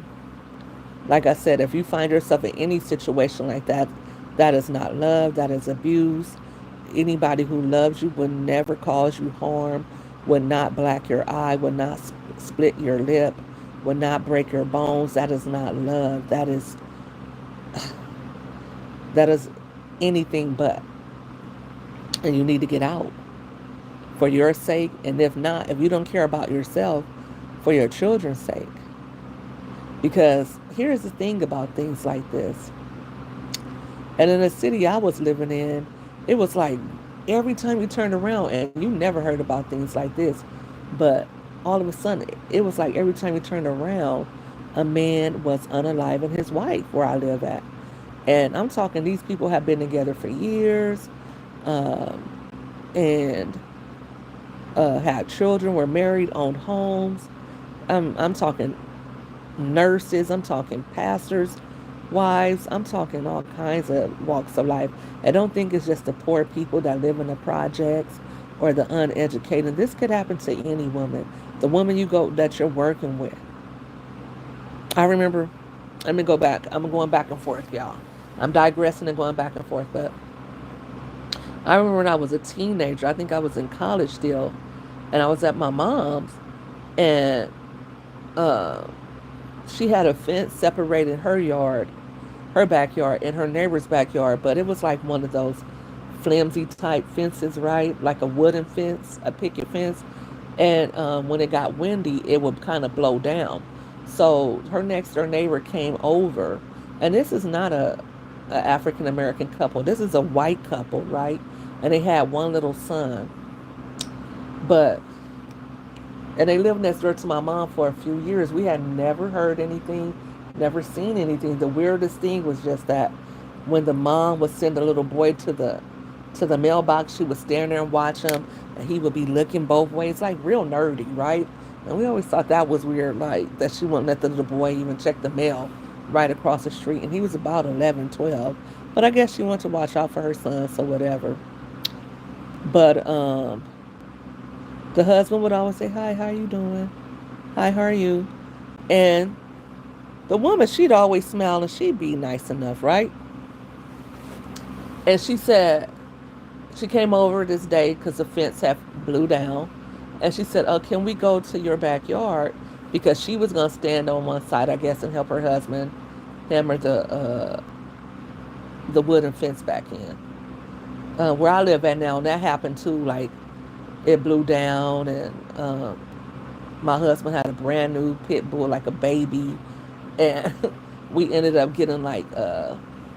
like I said, if you find yourself in any situation like that, that is not love. That is abuse. Anybody who loves you would never cause you harm, would not black your eye, would not split your lip, would not break your bones. That is not love. That is anything but. And you need to get out for your sake. And if not, if you don't care about yourself, for your children's sake. Because here's the thing about things like this. And in the city I was living in, it was like every time you turned around, and you never heard about things like this, but all of a sudden, it was like every time you turned around, a man was unaliving his wife where I live at. And I'm talking, these people have been together for years, um, and had children, were married, owned homes. I'm talking nurses, I'm talking pastors, wives, I'm talking all kinds of walks of life. I don't think it's just the poor people that live in the projects or the uneducated. This could happen to any woman, the woman you go that you're working with. I remember, let me go back. I'm going back and forth, y'all. I'm digressing and going back and forth, but I remember when I was a teenager, I think I was in college still, and I was at my mom's, and uh, she had a fence separating her yard, her backyard, and her neighbor's backyard, but it was like one of those flimsy type fences, right? Like a wooden fence, a picket fence. And when it got windy, it would kind of blow down. So her next door neighbor came over, and this is not a African American couple. This is a white couple, right? And they had one little son, but and they lived next door to my mom for a few years. We had never heard anything, never seen anything. The weirdest thing was just that when the mom would send the little boy to the mailbox, she would stand there and watch him, and he would be looking both ways, like real nerdy, right? And we always thought that was weird, like that she wouldn't let the little boy even check the mail right across the street. And he was about 11, 12. But I guess she wanted to watch out for her son, so whatever. But the husband would always say, "Hi, how are you doing? Hi, how are you?" And the woman, she'd always smile and she'd be nice enough, right? And she said, she came over this day because the fence had blew down. And she said, "Oh, can we go to your backyard?" Because she was going to stand on one side, I guess, and help her husband hammer the wooden fence back in. Where I live at now, and that happened too. Like, it blew down, and my husband had a brand new pit bull, like a baby, and we ended up getting like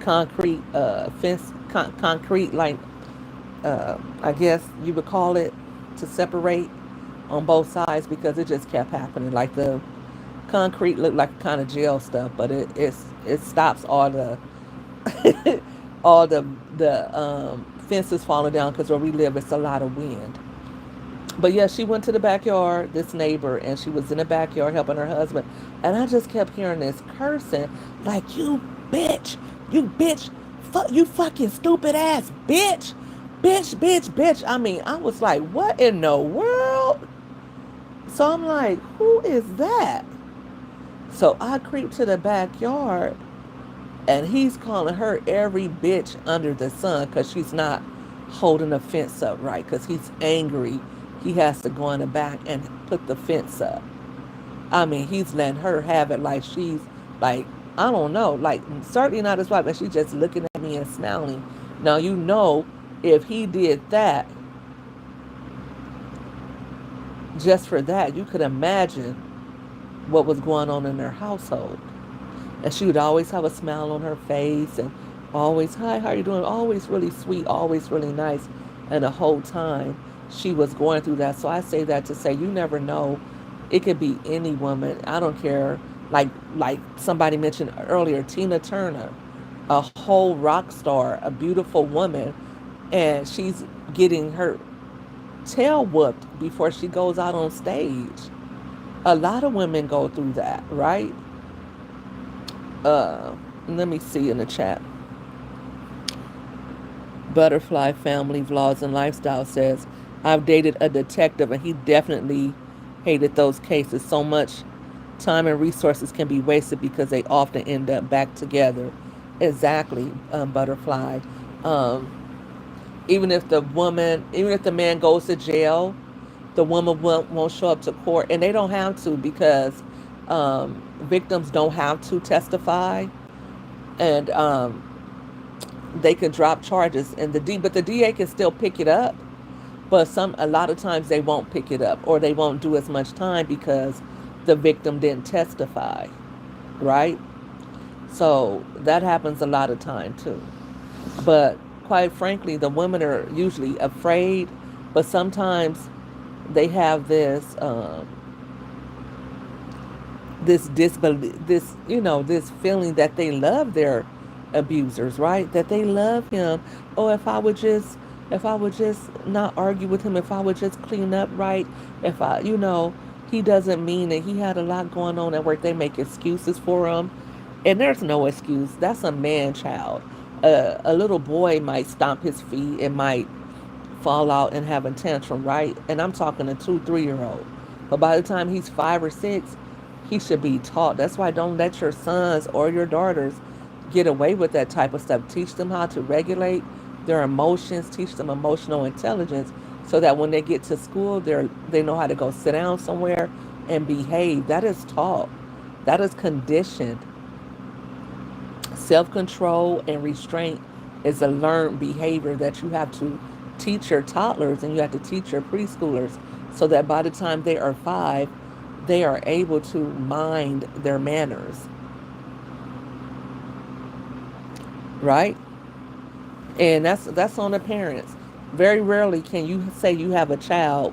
concrete fence, concrete, like I guess you would call it, to separate on both sides because it just kept happening. Like the concrete look like kind of gel stuff, but it stops all the all the fences falling down because where we live it's a lot of wind. But yeah, she went to the backyard, this neighbor, and she was in the backyard helping her husband. And I just kept hearing this cursing, like, you bitch, you fucking stupid ass bitch, bitch. I mean, I was like, what in the world? So I'm like, who is that? So I creep to the backyard, and he's calling her every bitch under the sun because she's not holding the fence up right because he's angry. He has to go in the back and put the fence up. I mean, he's letting her have it like she's like, I don't know, like certainly not his wife, but she's just looking at me and smiling. Now, you know, if he did that, just for that, you could imagine what was going on in their household. And she would always have a smile on her face and always, hi, how you doing? Always really sweet, always really nice. And the whole time she was going through that. So I say that to say you never know. It could be any woman. I don't care. Like somebody mentioned earlier, Tina Turner, a whole rock star, a beautiful woman, and she's getting her tail whooped before she goes out on stage. A lot of women go through that, right? Let me see in the chat. Butterfly Family Vlogs and Lifestyle says, I've dated a detective and he definitely hated those cases. So much time and resources can be wasted because they often end up back together. Exactly, Butterfly. Even if the man goes to jail, the woman won't show up to court, and they don't have to because victims don't have to testify, and they can drop charges, and but the DA can still pick it up, but a lot of times they won't pick it up or they won't do as much time because the victim didn't testify, right? So that happens a lot of time too. But quite frankly, the women are usually afraid, but sometimes they have this disbelief, this feeling that they love their abusers, right? That they love him. Oh, if I would just not argue with him, if I would just clean up right, if he doesn't mean it. He had a lot going on at work. They make excuses for him, and there's no excuse. That's a man child. A little boy might stomp his feet and might fall out and have a tantrum, right? And I'm talking a 2-3-year-old. But by the time he's 5 or 6, he should be taught. That's why don't let your sons or your daughters get away with that type of stuff. Teach them how to regulate their emotions, teach them emotional intelligence so that when they get to school, they know how to go sit down somewhere and behave. That is taught. That is conditioned. Self-control and restraint is a learned behavior that you have to teach your toddlers and you have to teach your preschoolers so that by the time they are 5, they are able to mind their manners. Right? And that's on the parents. Very rarely can you say you have a child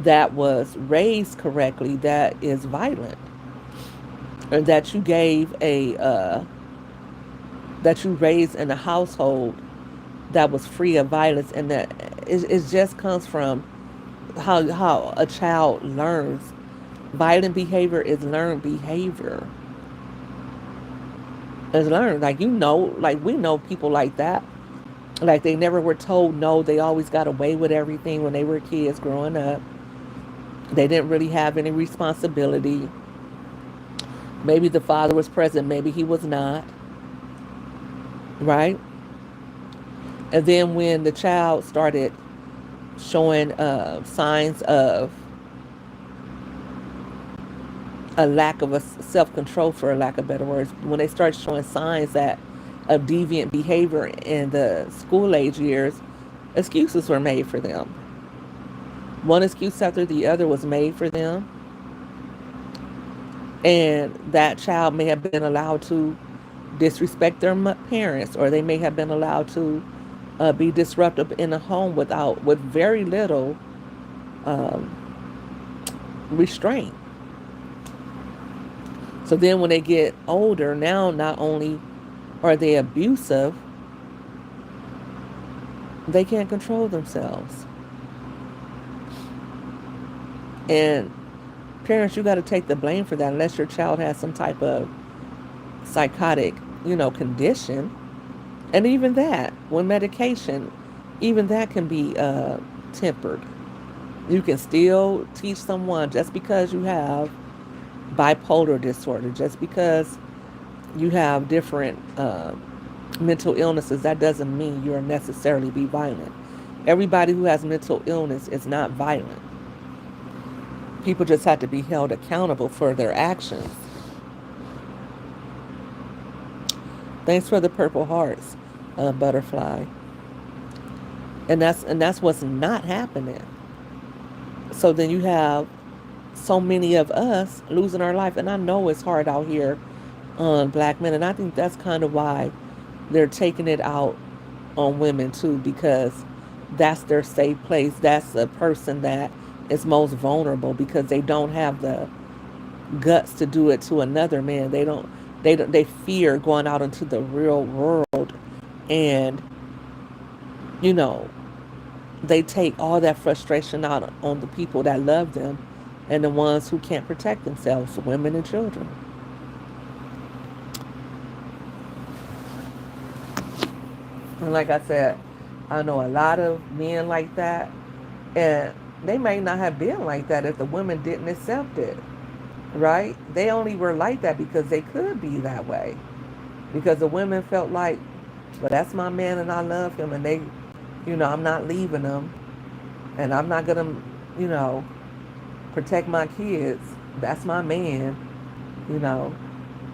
that was raised correctly that is violent, or that you gave that you raised in a household that was free of violence, and that it just comes from how a child learns. Violent behavior is learned behavior. It's learned. Like we know people like that. Like they never were told no. They always got away with everything when they were kids growing up. They didn't really have any responsibility. Maybe the father was present, maybe he was not. Right? And then when the child started showing signs of a lack of a self-control, for a lack of better words, when they start showing signs of deviant behavior in the school age years, excuses were made for them. One excuse after the other was made for them. And that child may have been allowed to disrespect their parents, or they may have been allowed to be disruptive in a home with very little restraint. So then when they get older, now not only are they abusive, they can't control themselves. And parents, you got to take the blame for that unless your child has some type of psychotic, condition. And even that, when medication, even that can be tempered. You can still teach someone just because you have bipolar disorder, just because you have different mental illnesses, that doesn't mean you're necessarily be violent. Everybody who has mental illness is not violent. People just have to be held accountable for their actions. Thanks for the purple hearts, butterfly. And that's what's not happening. So then you have so many of us losing our life, and I know it's hard out here on black men, and I think that's kind of why they're taking it out on women too, because that's their safe place. That's the person that is most vulnerable because they don't have the guts to do it to another man. They fear going out into the real world, and you know they take all that frustration out on the people that love them and the ones who can't protect themselves, women and children. And like I said, I know a lot of men like that, and they may not have been like that if the women didn't accept it, right? They only were like that because they could be that way. Because the women felt like, well, that's my man and I love him, and I'm not leaving him, and I'm not going to, protect my kids. That's my man, you know.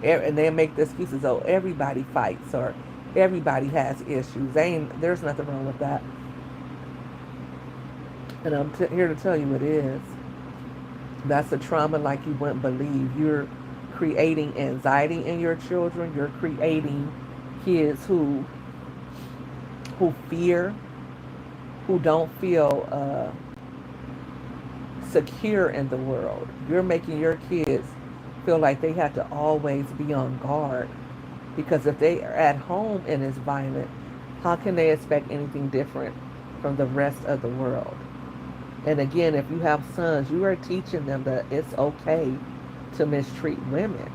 And they make the excuses, oh, everybody fights or everybody has issues. There's nothing wrong with that. And I'm here to tell you it is. That's a trauma like you wouldn't believe. You're creating anxiety in your children. You're creating kids who fear, who don't feel secure in the world. You're making your kids feel like they have to always be on guard, because if they are at home and it's violent, how can they expect anything different from the rest of the world? And again, if you have sons, you are teaching them that it's okay to mistreat women.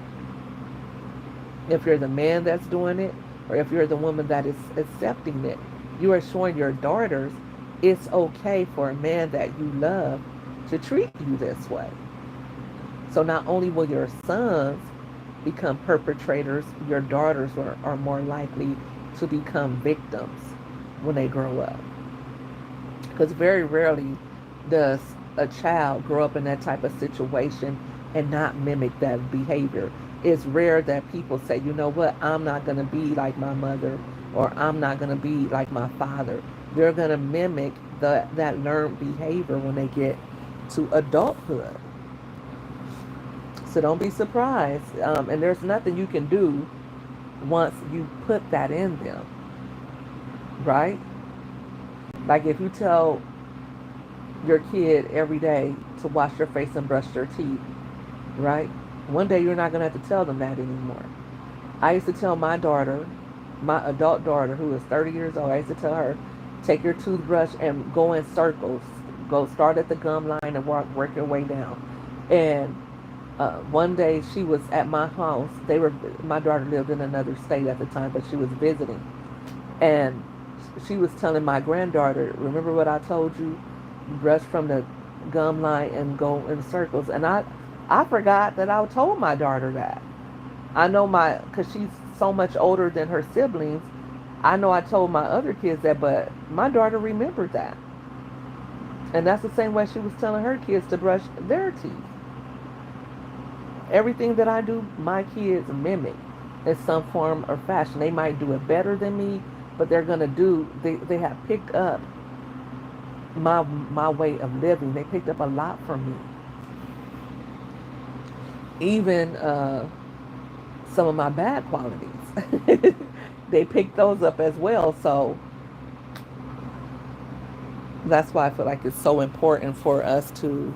If you're the man that's doing it, or if you're the woman that is accepting it, you are showing your daughters it's okay for a man that you love to treat you this way. So not only will your sons become perpetrators, your daughters are more likely to become victims when they grow up. Because very rarely does a child grow up in that type of situation and not mimic that behavior. It's rare that people say, you know what, I'm not going to be like my mother, or I'm not going to be like my father. They're going to mimic that learned behavior when they get to adulthood. So don't be surprised. And there's nothing you can do once you put that in them, right? Like if you tell your kid every day to wash their face and brush their teeth, right? One day you're not going to have to tell them that anymore. I used to tell my daughter, my adult daughter who is 30 years old, I used to tell her, take your toothbrush and go in circles. Go start at the gum line and work your way down. And one day she was at my house. My daughter lived in another state at the time, but she was visiting. And she was telling my granddaughter, remember what I told you? Brush from the gum line and go in circles. And I forgot that I told my daughter that. I know because she's so much older than her siblings, I know I told my other kids that, but my daughter remembered that. And that's the same way she was telling her kids to brush their teeth. Everything that I do, my kids mimic in some form or fashion. They might do it better than me, but they're going to they have picked up my way of living. They picked up a lot from me. Even some of my bad qualities. They picked those up as well. So that's why I feel like it's so important for us to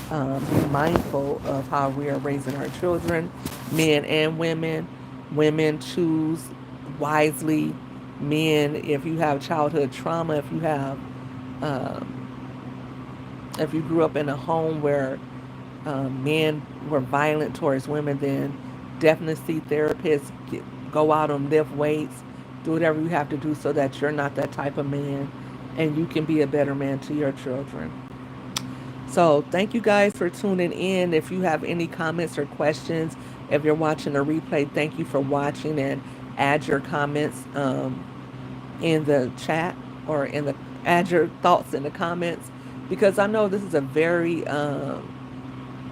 be mindful of how we are raising our children, men and women. Women, choose wisely. Men, if you have childhood trauma, um, if you grew up in a home where men were violent towards women, then definitely see therapists. Go out and lift weights. Do whatever you have to do so that you're not that type of man, and you can be a better man to your children. So thank you guys for tuning in. If you have any comments or questions, if you're watching a replay, thank you for watching, and add your comments in the chat, or add your thoughts in the comments, because I know this is a very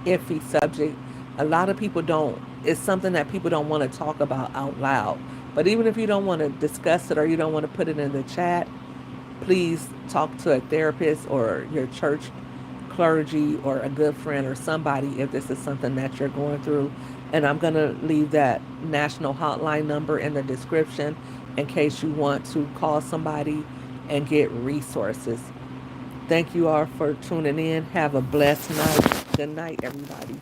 iffy subject. A lot of people don't. It's something that people don't want to talk about out loud. But even if you don't want to discuss it, or you don't want to put it in the chat, please talk to a therapist or your church clergy or a good friend or somebody if this is something that you're going through. And I'm going to leave that national hotline number in the description in case you want to call somebody and get resources. Thank you all for tuning in. Have a blessed night. Good night, everybody.